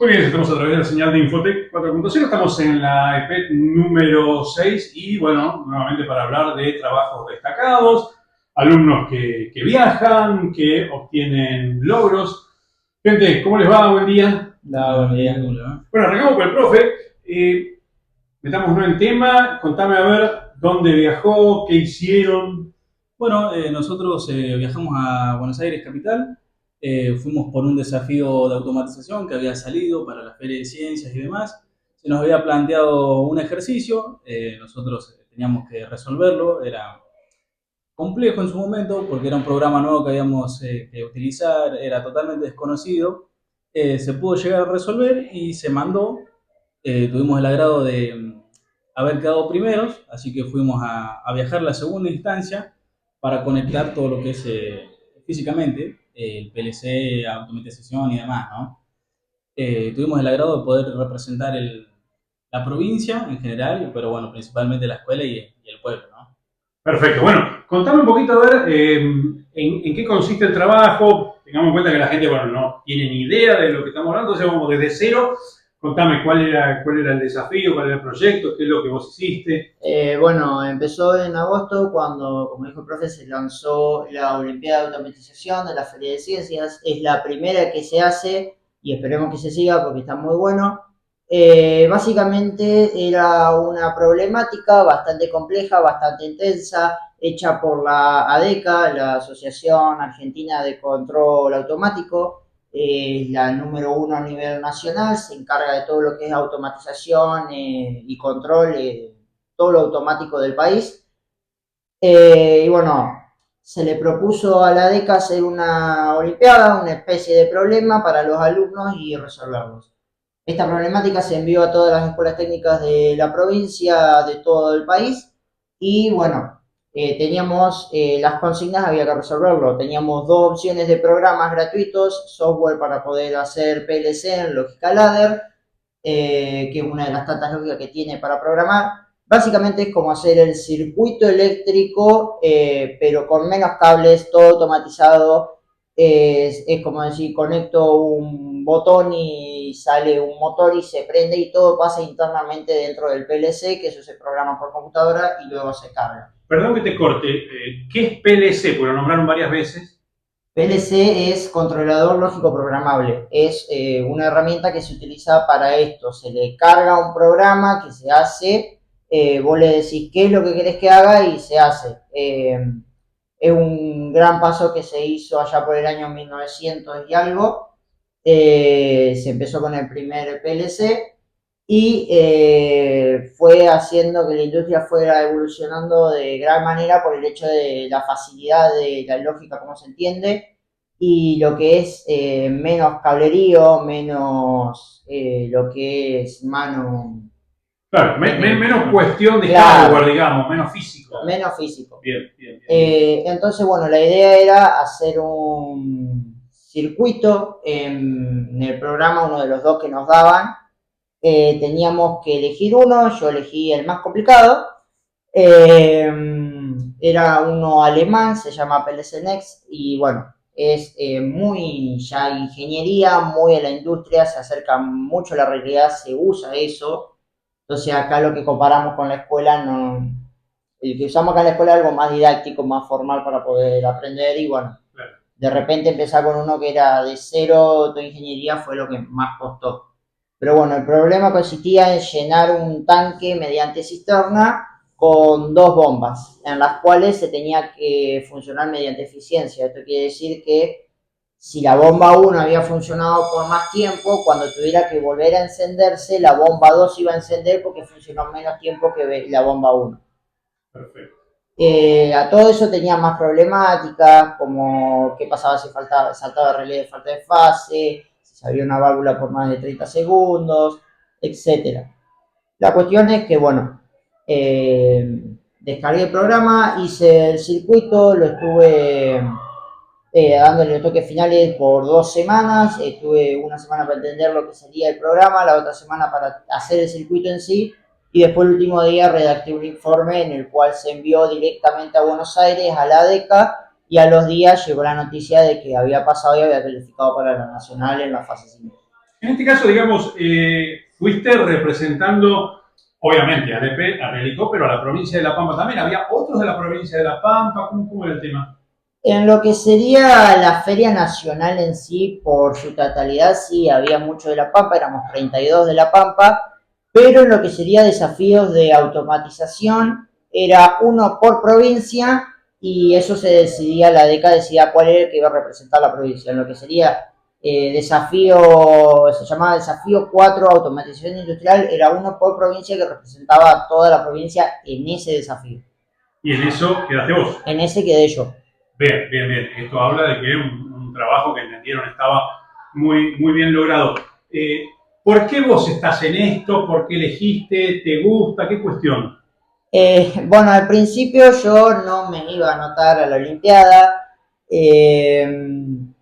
Muy bien, estamos a través de la señal de Infotec 4.0, estamos en la EP número 6 y bueno, nuevamente para hablar de trabajos destacados, alumnos que viajan, que obtienen logros. Gente, ¿cómo les va? Buen día. Buen día. Hola. Bueno, arrancamos con el profe. Metámonos en tema, contame a ver dónde viajó, qué hicieron. Bueno, nosotros viajamos a Buenos Aires capital, fuimos por un desafío de automatización que había salido para la Feria de Ciencias y demás. Se nos había planteado un ejercicio, nosotros teníamos que resolverlo, era complejo en su momento porque era un programa nuevo que habíamos que utilizar, era totalmente desconocido. Se pudo llegar a resolver y se mandó. Tuvimos el agrado de haber quedado primeros, así que fuimos a viajar la segunda instancia para conectar todo lo que es físicamente, el PLC, automatización y demás, ¿no? Tuvimos el agrado de poder representar la provincia en general, pero bueno, principalmente la escuela y el pueblo, ¿no? Perfecto. Bueno, contame un poquito a ver en qué consiste el trabajo. Tengamos en cuenta que la gente, bueno, no tiene ni idea de lo que estamos hablando, entonces vamos desde cero. Contame cuál era el desafío, cuál era el proyecto, qué es lo que vos hiciste. Bueno, empezó en agosto cuando, como dijo el profe, se lanzó la Olimpiada de Automatización de la Feria de Ciencias. Es la primera que se hace y esperemos que se siga porque está muy bueno. Básicamente era una problemática bastante compleja, bastante intensa, hecha por la ADECA, la Asociación Argentina de Control Automático. Es la número uno a nivel nacional, se encarga de todo lo que es automatización y control, todo lo automático del país. Y bueno, se le propuso a la DECA hacer una olimpiada, una especie de problema para los alumnos y resolverlos. Esta problemática se envió a todas las escuelas técnicas de la provincia, de todo el país, y bueno, teníamos las consignas, había que resolverlo. Teníamos dos opciones de programas gratuitos, software para poder hacer PLC en Logical Ladder, que es una de las tantas lógicas que tiene para programar. Básicamente es como hacer el circuito eléctrico, pero con menos cables, todo automatizado. Es como decir, conecto un botón y sale un motor y se prende y todo pasa internamente dentro del PLC, que eso se programa por computadora y luego se carga. Perdón que te corte, ¿qué es PLC? Porque lo nombraron varias veces. PLC es controlador lógico programable. Es una herramienta que se utiliza para esto. Se le carga un programa que se hace, vos le decís qué es lo que querés que haga y se hace. Es un gran paso que se hizo allá por el año 1900 y algo. Se empezó con el primer PLC y fue haciendo que la industria fuera evolucionando de gran manera por el hecho de la facilidad de la lógica, como se entiende, y lo que es menos cablerío, menos lo que es mano. Claro, menos cuestión de Claro, hardware, digamos, menos físico. menos físico. Bien, bien, bien. Entonces, bueno, la idea era hacer un circuito en el programa, uno de los dos que nos daban. Teníamos que elegir uno, yo elegí el más complicado. Eh, Era uno alemán, se llama PLC Next y bueno, es muy ya ingeniería, muy a la industria, se acerca mucho a la realidad, se usa eso. Entonces acá lo que comparamos con la escuela, no, el que usamos acá en la escuela es algo más didáctico, más formal para poder aprender y bueno, Claro. de repente empezar con uno que era de cero, de ingeniería fue lo que más costó. Pero bueno, el problema consistía en llenar un tanque mediante cisterna con dos bombas, en las cuales se tenía que funcionar mediante eficiencia. Esto quiere decir que si la bomba 1 había funcionado por más tiempo, cuando tuviera que volver a encenderse, la bomba 2 iba a encender porque funcionó menos tiempo que la bomba 1. Perfecto. A todo eso tenía más problemáticas, como qué pasaba si saltaba relé de falta de fase, si se abría una válvula por más de 30 segundos, etc. La cuestión es que, bueno, descargué el programa, hice el circuito, lo estuve dándole los toques finales por 2 semanas. Tuve una semana para entender lo que sería el programa, la otra semana para hacer el circuito en sí, y después el último día redacté un informe en el cual se envió directamente a Buenos Aires, a la ADECA, y a los días llegó la noticia de que había pasado y había calificado para la nacional en la fase 5. En este caso, digamos, fuiste representando, obviamente, al helicóptero, a la provincia de La Pampa también. ¿Había otros de la provincia de La Pampa? ¿Cómo era el tema? En lo que sería la Feria Nacional en sí, por su totalidad, sí, había mucho de La Pampa, éramos 32 de La Pampa, pero en lo que sería desafíos de automatización, era uno por provincia y eso se decidía, la DECA decidía cuál era el que iba a representar la provincia. En lo que sería desafío, se llamaba Desafío 4 Automatización Industrial, era uno por provincia que representaba a toda la provincia en ese desafío. Y en eso quedaste vos. En ese quedé yo. Bien, bien, bien. Esto habla de que un trabajo que entendieron estaba muy bien logrado. ¿Por qué vos estás en esto? ¿Por qué elegiste? ¿Te gusta? ¿Qué cuestión? Bueno, al principio yo no me iba a anotar a la Olimpiada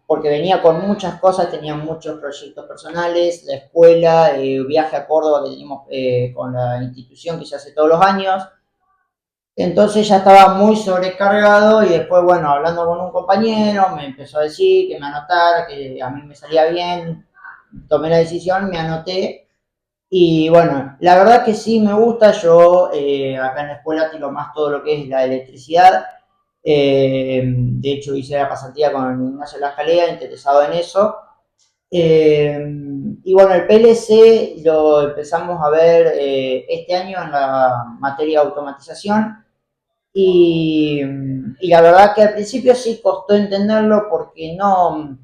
porque venía con muchas cosas, tenía muchos proyectos personales, la escuela, viaje a Córdoba que teníamos con la institución que se hace todos los años. Entonces ya estaba muy sobrecargado y después, bueno, hablando con un compañero, me empezó a decir que me anotara, que a mí me salía bien, tomé la decisión, me anoté y bueno, la verdad que sí me gusta, yo acá en la escuela tiro más todo lo que es la electricidad, de hecho hice la pasantía con Ignacio Lascalea, interesado en eso, eh, y bueno, el PLC lo empezamos a ver este año en la materia de automatización. Y la verdad que al principio sí costó entenderlo porque no.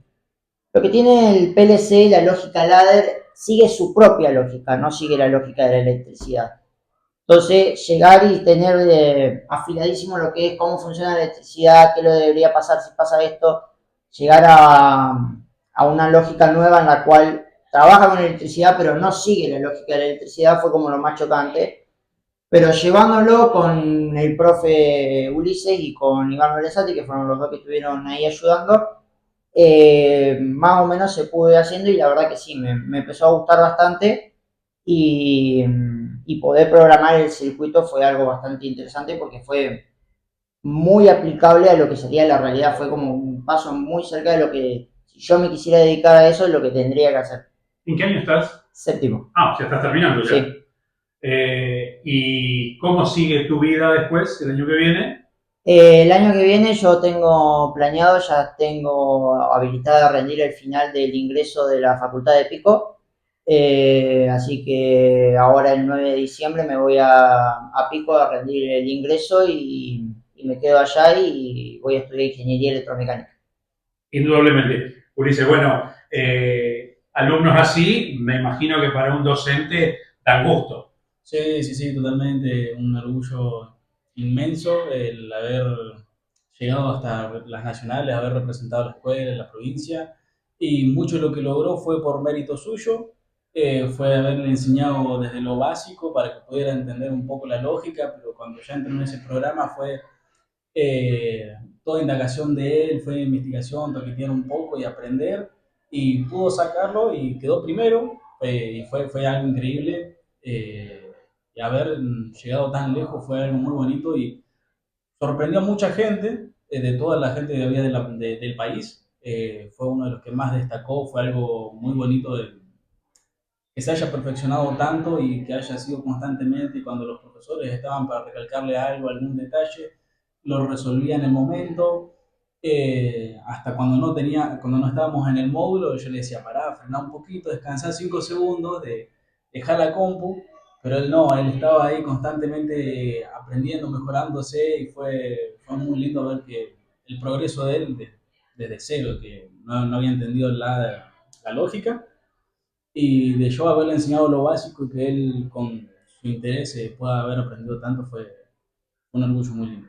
Lo que tiene el PLC, la lógica ladder, sigue su propia lógica, no sigue la lógica de la electricidad. Entonces, llegar y tener afiladísimo lo que es cómo funciona la electricidad, qué lo debería pasar si pasa esto, llegar a una lógica nueva en la cual trabaja con electricidad, pero no sigue la lógica de la electricidad, fue como lo más chocante. Pero llevándolo con el profe Ulises y con Iván Lorenzati, que fueron los dos que estuvieron ahí ayudando, más o menos se pudo ir haciendo y la verdad que sí, me empezó a gustar bastante y poder programar el circuito fue algo bastante interesante porque fue muy aplicable a lo que sería la realidad, fue como un paso muy cerca de lo que, si yo me quisiera dedicar a eso, es lo que tendría que hacer. ¿En qué año estás? Séptimo. Ah, ya estás terminando ya. Sí. ¿Y cómo sigue tu vida después, el año que viene? El año que viene yo tengo planeado, ya tengo habilitada a rendir el final del ingreso de la Facultad de Pico, así que ahora el 9 de diciembre me voy a Pico a rendir el ingreso y me quedo allá y voy a estudiar Ingeniería Electromecánica. Indudablemente. Ulises, bueno, alumnos así, me imagino que para un docente dan gusto. Sí, sí, sí, totalmente. Un orgullo inmenso el haber llegado hasta las nacionales, haber representado a la escuela, la provincia. Y mucho de lo que logró fue por mérito suyo, fue haberle enseñado desde lo básico para que pudiera entender un poco la lógica, pero cuando ya entró en ese programa fue toda indagación de él, fue investigación, toquetear un poco y aprender, y pudo sacarlo y quedó primero, y fue algo increíble. Y haber llegado tan lejos fue algo muy bonito y sorprendió a mucha gente, de toda la gente que había del país. Fue uno de los que más destacó, fue algo muy bonito que se haya perfeccionado tanto y que haya sido constantemente, y cuando los profesores estaban para recalcarle algo, algún detalle, lo resolvía en el momento. Hasta cuando no estábamos en el módulo, yo le decía, pará, frená un poquito, descansá 5 segundos, dejar la compu, pero él no, él estaba ahí constantemente aprendiendo, mejorándose, y fue muy lindo ver que el progreso de él desde cero, que no había entendido la lógica, y de yo haberle enseñado lo básico y que él con su interés pueda haber aprendido tanto, fue un orgullo muy lindo.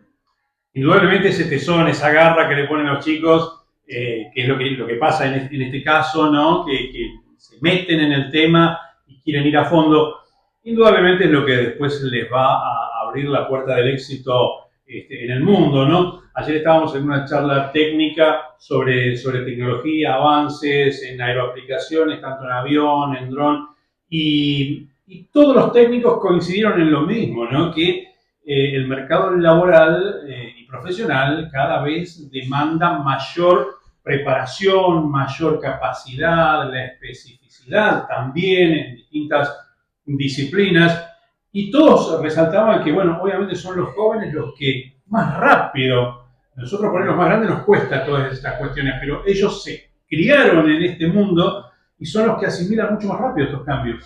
Indudablemente ese tesón, esa garra que le ponen a los chicos, que es lo que pasa en este caso, ¿no? Que se meten en el tema y quieren ir a fondo, indudablemente es lo que después les va a abrir la puerta del éxito en el mundo, ¿no? Ayer estábamos en una charla técnica sobre tecnología, avances en aeroaplicaciones, tanto en avión, en dron, y todos los técnicos coincidieron en lo mismo, ¿no? Que el mercado laboral y profesional cada vez demanda mayor preparación, mayor capacidad, la especificidad también en distintas disciplinas. Y todos resaltaban que, bueno, obviamente son los jóvenes los que más rápido, nosotros por ahí los más grandes nos cuesta todas estas cuestiones, pero ellos se criaron en este mundo y son los que asimilan mucho más rápido estos cambios.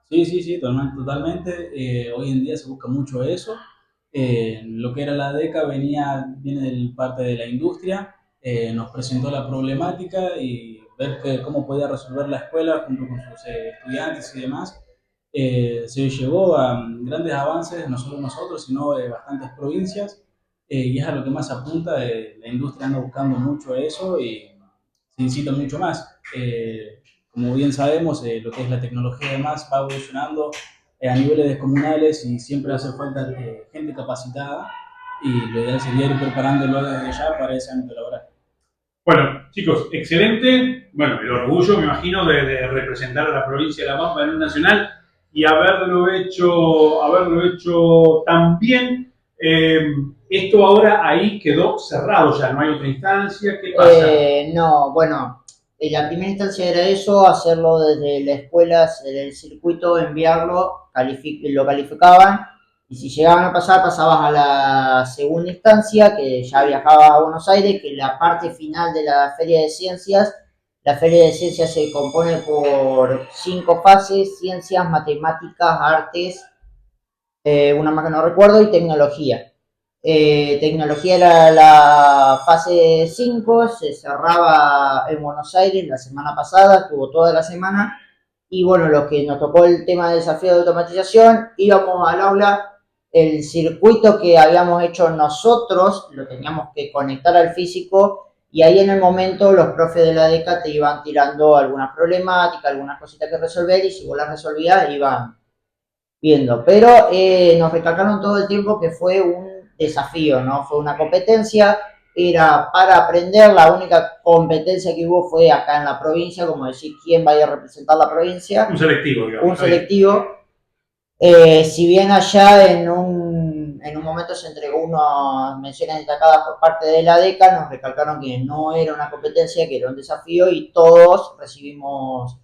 Sí, sí, sí, totalmente. Hoy en día se busca mucho eso. Lo que era la DECA viene del parte de la industria, nos presentó la problemática y ver cómo podía resolver la escuela junto con sus estudiantes y demás. Se llevó a grandes avances, no solo nosotros, sino bastantes provincias, y es a lo que más apunta. La industria anda buscando mucho eso y se incita mucho más. Como bien sabemos, lo que es la tecnología además va evolucionando a niveles descomunales y siempre hace falta gente capacitada, y lo ideal sería ir preparándolo desde ya para ese ámbito laboral. Bueno, chicos, excelente. Bueno, el orgullo, me imagino, de representar a la provincia de La Pampa en un nacional y haberlo hecho tan bien. Esto ahora ahí quedó cerrado, ya no hay otra instancia. ¿Qué pasa? No, bueno, en la primera instancia era eso, hacerlo desde la escuela, el circuito, enviarlo, lo calificaban, y si llegaban a pasar, pasabas a la segunda instancia, que ya viajaba a Buenos Aires, que es la parte final de la Feria de Ciencias. La Feria de Ciencias se compone por 5 fases: ciencias, matemáticas, artes, una más que no recuerdo, y tecnología. Tecnología era la fase 5, se cerraba en Buenos Aires la semana pasada, estuvo toda la semana. Y bueno, lo que nos tocó el tema de desafío de automatización, íbamos al aula, el circuito que habíamos hecho nosotros lo teníamos que conectar al físico, y ahí en el momento los profes de la DECA te iban tirando algunas problemáticas, algunas cositas que resolver, y si vos las resolvías iban viendo. Pero nos recalcaron todo el tiempo que fue un desafío, ¿no? Fue una competencia, era para aprender. La única competencia que hubo fue acá en la provincia, como decir quién vaya a representar la provincia. Un selectivo, digamos. Un selectivo. Si bien allá en un momento se entregó unas menciones destacadas por parte de la DECA, nos recalcaron que no era una competencia, que era un desafío, y todos recibimos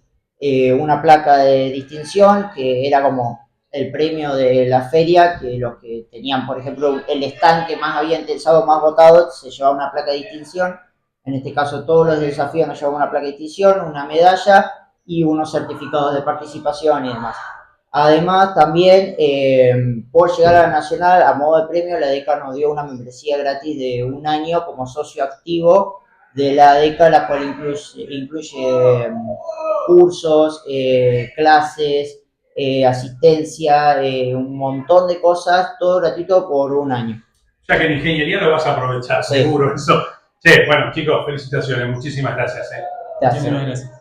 una placa de distinción, que era como el premio de la feria, que los que tenían, por ejemplo, el stand que más había interesado, más votado, se llevaba una placa de distinción. En este caso, todos los desafíos nos llevaban una placa de distinción, una medalla y unos certificados de participación y demás. Además, también, por llegar a la Nacional, a modo de premio, la DECA nos dio una membresía gratis de un año como socio activo de la DECA, la cual incluye cursos, clases, asistencia, un montón de cosas, todo gratuito por un año. Ya que en ingeniería lo vas a aprovechar, Sí. seguro eso. Sí, bueno, chicos, felicitaciones, muchísimas gracias. Gracias. Muchísimas gracias.